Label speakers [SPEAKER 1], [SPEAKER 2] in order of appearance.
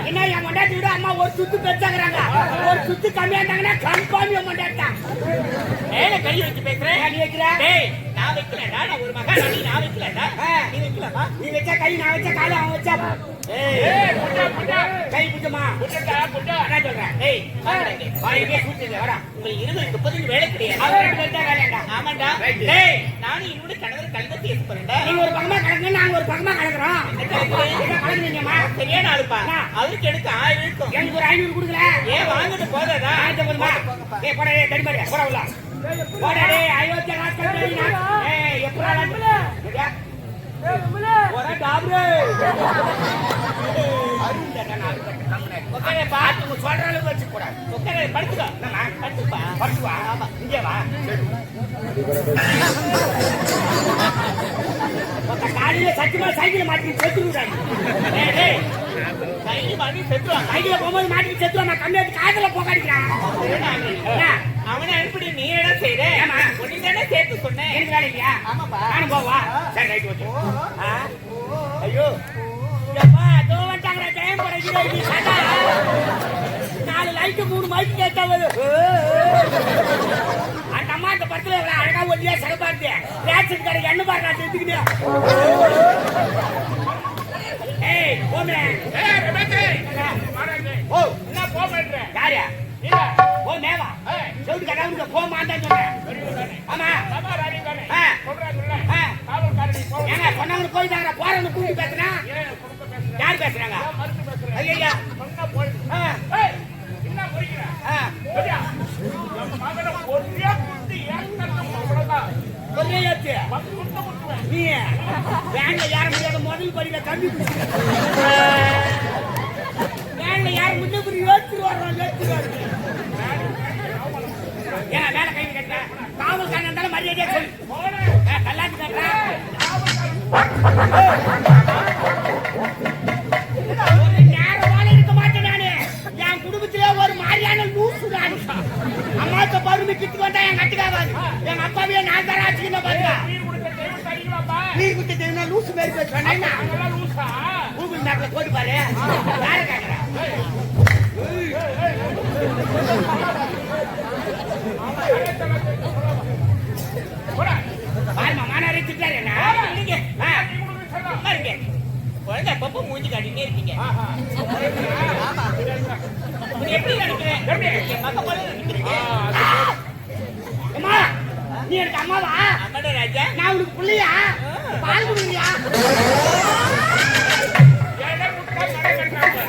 [SPEAKER 1] என்ன என் மொண்டாட்டி விட அம்மா ஒரு சுத்து பெருசாக்குறாங்க, ஒரு சுத்து கம்மியா இருந்தாங்கன்னா கன்ஃபார்ம் என் மொண்டாட்டா.
[SPEAKER 2] மேல கை வச்சு பேசுறேன்.
[SPEAKER 1] நீ வைக்கிற?
[SPEAKER 2] டேய் நான் வைக்கலடா, நான் ஒரு மகன் நீ நான் வைக்கலடா. நீ வைக்கலமா?
[SPEAKER 1] நீ வச்சா கை, நான் வச்சா கால, அவன் வச்சா
[SPEAKER 2] ஏய் புட்டா புட்டா
[SPEAKER 1] கை புட்டுமா?
[SPEAKER 2] புட்டா புட்டா
[SPEAKER 1] என்ன சொல்றேன்?
[SPEAKER 2] ஏய் வாடா
[SPEAKER 1] வாயிலே கூட்டிட்டு வரா.
[SPEAKER 2] உங்க 20 30 வேலை கிடையாது.
[SPEAKER 1] அவர் ரெண்டு பேர் தான் வேலையாண்டா.
[SPEAKER 2] ஆமாண்டா. டேய் நானும் என்னோட கணவர் கலந்து பேச போறேன்டா.
[SPEAKER 1] நீங்க ஒரு பக்கமா கலக்குங்க, நாங்க ஒரு பக்கமா கலக்குறோம். என்ன கலக்குறீங்கம்மா?
[SPEAKER 2] சரியான ஆளுப்பா. அவருக்கு எனக்கு 1000 இருக்கும்.
[SPEAKER 1] எனக்கு ஒரு 500 கொடுக்கல.
[SPEAKER 2] ஏன் வாங்கிட்டு போதாதா?
[SPEAKER 1] போதுமா? ஏய் போடா, ஏய் தடிமாடி போடா உள்ள. போடா டேய், அயோத்தியா ராஸ்கல் டேய். ஏய் எப்பறா வந்து? போடா டாப்ரே. அருண்டடா நான் கம்மனே. ஓகே பாத்து சொல்ற அளவுக்கு வச்சு போடா. ஓகே படுத்துக்க. என்னமா? படுத்துப்பா. படுத்து வா. ஆமா இங்க வா. ஒத்த காலையில சத்தியமா சைக்கிள் மாட்டி செத்து விடுறாங்க. டேய் டேய்
[SPEAKER 2] சைக்கிள் மாட்டி செத்து வா.
[SPEAKER 1] சைக்கிள் போகும்போது மாட்டி செத்து வா. நான் கம்மியாட்டு காதுல போகாடிக்கிறான்.
[SPEAKER 2] அவனை அனுப்பிடி நீ என்ன செய்யற? ஒண்ணு தானே சேர்த்து சொன்னேன்.
[SPEAKER 1] எனக்கு வேலை இல்லையா?
[SPEAKER 2] ஆமாப்பா.
[SPEAKER 1] நானும் போவா. சரி ரைட் ஓகே. ஐயோ எப்பா தோ வந்துட்டாங்கடா, டைம் போறீங்க. இது சடா 4 லைட் 3 மைக் கேட்டா அந்த அம்மா அந்த படத்துல எவ்வளவு அழகா ஒல்லியா சிறப்பாருது. ரேஷன் கடை என்ன பாருடா தெரிஞ்சுக்கிட்டே. ஏய் போமே.
[SPEAKER 2] ஏய் ரெபேக்கே ஓ என்ன போமேட்ற?
[SPEAKER 1] யாரு?
[SPEAKER 2] இல்ல
[SPEAKER 1] ஓ மேவா. சவுண்ட் கடாவுங்க போ மாட்டான்னு சொன்னேன். ஆமா
[SPEAKER 2] பாபா ராணி தானே சொல்றாங்கல்ல.
[SPEAKER 1] காவல்
[SPEAKER 2] காரணி போ.
[SPEAKER 1] ஏங்க சொன்னவங்க போயிட்டாங்க, போறவங்க கூட்டி பேசுறா. யார் பேசுறாங்க?
[SPEAKER 2] மறுத்து பேசுறேன்.
[SPEAKER 1] ஐயா
[SPEAKER 2] சொன்னா போய். ஏய் என்ன போறீங்க? சரியா? நம்ம மகன பொறியா குட்டி ஏக்கணும் அவ்வளவுதான்.
[SPEAKER 1] கொல்லையாச்சு
[SPEAKER 2] வந்து முட்டுவேன்.
[SPEAKER 1] நீ வேன்ல யார முடியாத முதல் படியில கம்பி பிடிச்சு வேன்ல யார முன்ன புரி ஏத்துருவாங்க. ஏன் வேலை கை கட்ட காவல் காரணம் இருந்தாலும் மரியாதையா சொல்லு. கல்லாச்சு கட்டுற ஒரு நேரமான இருக்க மாட்டேன் நானு. என் குடும்பத்திலே ஒரு மாதிரியான லூசு நானு. அம்மாத்த பருமை கிட்டு வந்தா என் கட்டுக்காவாது. எங்க அப்பாவே நான் தர ஆச்சுக்கிட்ட பாருங்க. நீ குட்டி தெரியுமா லூசு மாதிரி பேசுவேன். கூகுள் மேப்ல போட்டு பாரு. யாரை கேட்கற? பாருமா மானாரே திட்டாரு என்ன?
[SPEAKER 2] குழந்தை அப்பப்போ மூஞ்சி காட்டிட்டே இருக்கீங்க. எப்படி நினைக்கிறேன்? என் பக்கம் போல நினைக்கிறீங்க.
[SPEAKER 1] அம்மா நீ எனக்கு அம்மாவா?
[SPEAKER 2] அம்மாடா ராஜா.
[SPEAKER 1] நான் உனக்கு புள்ளையா? பால் குடுறியா?
[SPEAKER 2] ஏடா முட்டை கடை கட்டாங்க.